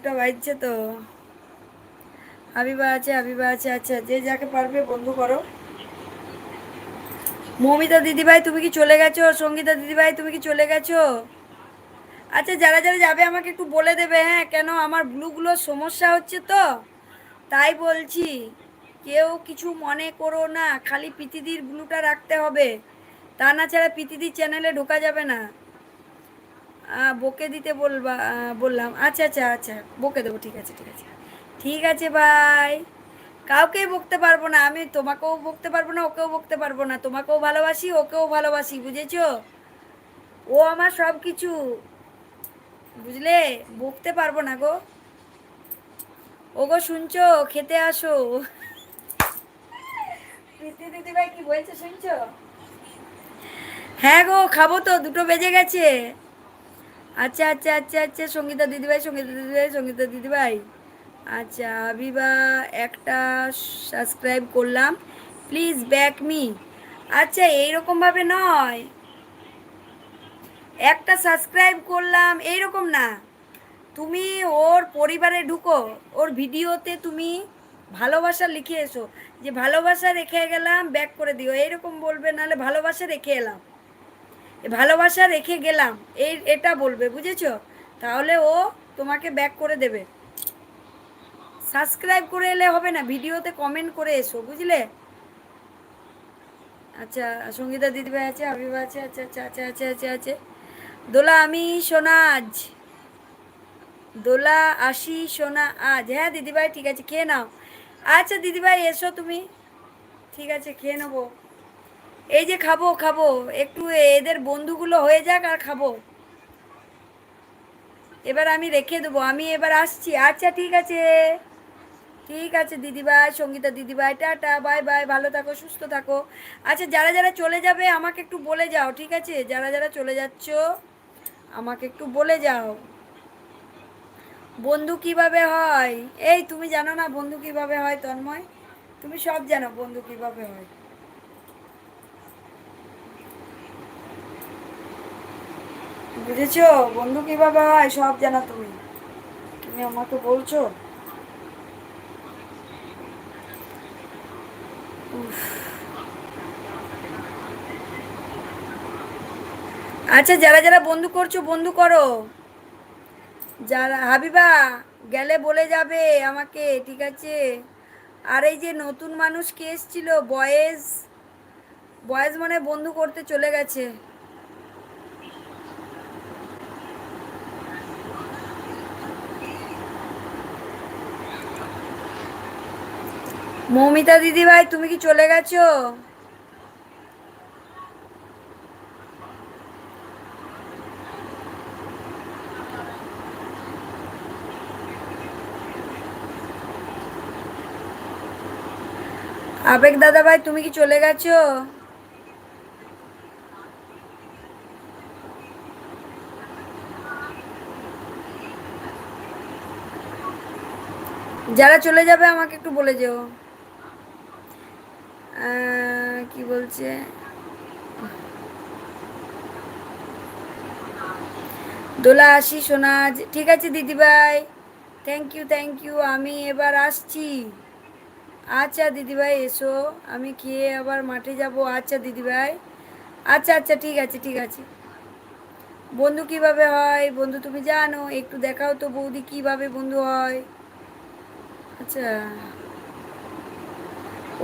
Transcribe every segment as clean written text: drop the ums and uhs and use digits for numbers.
দুটো বাজছে তো। হাবিবা আছে, হাবিবা আছে। আচ্ছা, যে যাকে পারবে বন্ধু করো। মৌমিতা দিদিভাই তুমি কি চলে গেছো? সঙ্গীতা দিদিভাই তুমি কি চলে গেছো? আচ্ছা, যারা যারা যাবে আমাকে একটু বলে দেবে, হ্যাঁ? কেন আমার ব্লুগুলোর সমস্যা হচ্ছে তো, তাই বলছি। কেউ কিছু মনে করো না, খালি পিতিদির ব্লুটা রাখতে হবে। তা না ছাড়া পিতিদির চ্যানেলে ঢোকা যাবে না। বকে দিতে বললাম। আচ্ছা আচ্ছা আচ্ছা, বকে দেবো। ঠিক আছে, ঠিক আছে, ঠিক আছে ভাই। কাউকেই বকতে পারবো না আমি, তোমাকেও বকতে পারবো না, ওকেও বকতে পারবো না। তোমাকেও ভালোবাসি, ওকেও ভালোবাসি, বুঝেছো? ও আমার সব কিছু, বুঝলে? বকতে পারবো না গো। ওগো শুনছো? খেতে আসো। প্রীতি দিদি ভাই কি বলছে শুনছো? হ্যাঁ গো, খাবো তো, 2টো বেজে গেছে। আচ্ছা আচ্ছা আচ্ছা আচ্ছা, সঙ্গীতা দিদিভাই, সঙ্গীতা দিদিভাই, সঙ্গীতা দিদিভাই। আচ্ছা, আবিবা একটা সাবস্ক্রাইব করলাম, প্লিজ ব্যাক মি। আচ্ছা, এইরকমভাবে নয়। একটা সাবস্ক্রাইব করলাম এইরকম না। তুমি ওর পরিবারে ঢুকো, ওর ভিডিওতে তুমি ভালোবাসা লিখে এসো, যে ভালোবাসা রেখে গেলাম ব্যাক করে দিও, এইরকম বলবে। নাহলে ভালোবাসা রেখে এলাম, ভালোবাসা রেখে গেলাম, এটা বলবে, বুঝেছো? তাহলে ও তোমাকে ব্যাক করে দেবে। সাবস্ক্রাইব করে এলে হবে না, ভিডিওতে কমেন্ট করে এসো, বুঝলে? আচ্ছা, সঙ্গীতা দিদিভাই আছে, আবিবা আছে। আচ্ছা আচ্ছা আচ্ছা আচ্ছা আচ্ছা আছে। দোলা আমি সোনা আজ, দোলা আসি সোনা আজ। হ্যাঁ দিদিভাই, ঠিক আছে, খেয়ে নাও। আচ্ছা দিদিভাই এসো তুমি। ঠিক আছে, খেয়ে নেবো। এই যে খাবো খাবো, একটু এদের বন্ধুগুলো হয়ে যাক আর খাবো। এবার আমি রেখে দেবো, আমি এবার আসছি। আচ্ছা ঠিক আছে, ঠিক আছে দিদিভাই, সঙ্গীতা দিদিভাই, টাটা, বাই বাই, ভালো থাকো, সুস্থ থাকো। আচ্ছা, যারা যারা চলে যাবে আমাকে একটু বলে যাও, ঠিক আছে? যারা যারা চলে যাচ্ছ আমাকে একটু বলে যাও, বন্ধু কিভাবে হয়। এই তুমি জানো না বন্ধু কিভাবে হয় তন্ময়? তুমি সব জানো বন্ধু কিভাবে হয়, বুঝেছো? বন্ধু কিভাবে হয় সব জানো তুমি, তুমি আমাকে বলছো। আচ্ছা, যারা যারা বন্ধু করছো বন্ধু করো। যারা হাবিবা গেলে বলে যাবে আমাকে, ঠিক আছে? আর এই যে নতুন মানুষ কে এসছিল, বয়েজ, বয়েজ মানে বন্ধু করতে চলে গেছে। মৌমিতা দিদি ভাই তুমি কি চলে গেছো? আবেগ দাদা ভাই তুমি কি চলে গেছো? যারা চলে যাবে আমাকে একটু বলে যেও। কি বলছে? দোলা আসি সোনা, ঠিক আছে দিদিভাই, থ্যাংক ইউ থ্যাংক ইউ, আমি এবার আসছি। আচ্ছা দিদিভাই এসো, আমি খেয়ে আবার মাঠে যাব। আচ্ছা দিদিভাই, আচ্ছা আচ্ছা, ঠিক আছে ঠিক আছে। বন্ধু কিভাবে হয় বন্ধু তুমি জানো, একটু দেখাও তো বৌদি কিভাবে বন্ধু হয়। আচ্ছা,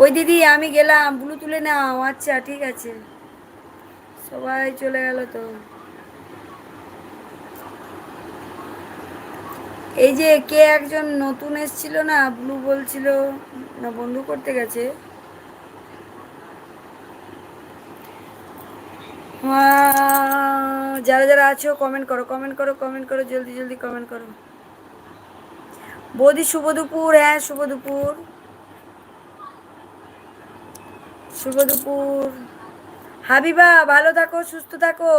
ওই দিদি আমি গেলাম, ব্লু তুলে নাও। আচ্ছা ঠিক আছে, সবাই চলে গেল তো। এই যে কে একজন নতুন এসছিল না, ব্লু বলছিল, না বন্ধু করতে গেছে। যারা যারা আছো কমেন্ট করো, কমেন্ট করো, কমেন্ট করো, জলদি জলদি কমেন্ট করো। বৌদি শুভ দুপুর। হ্যাঁ শুভ দুপুর, শুভ দুপুর। হাবিবা ভালো থাকো, সুস্থ থাকো,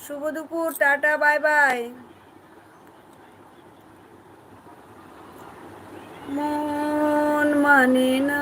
শুভ দুপুর, টাটা, বাই বাই। মন মানে না।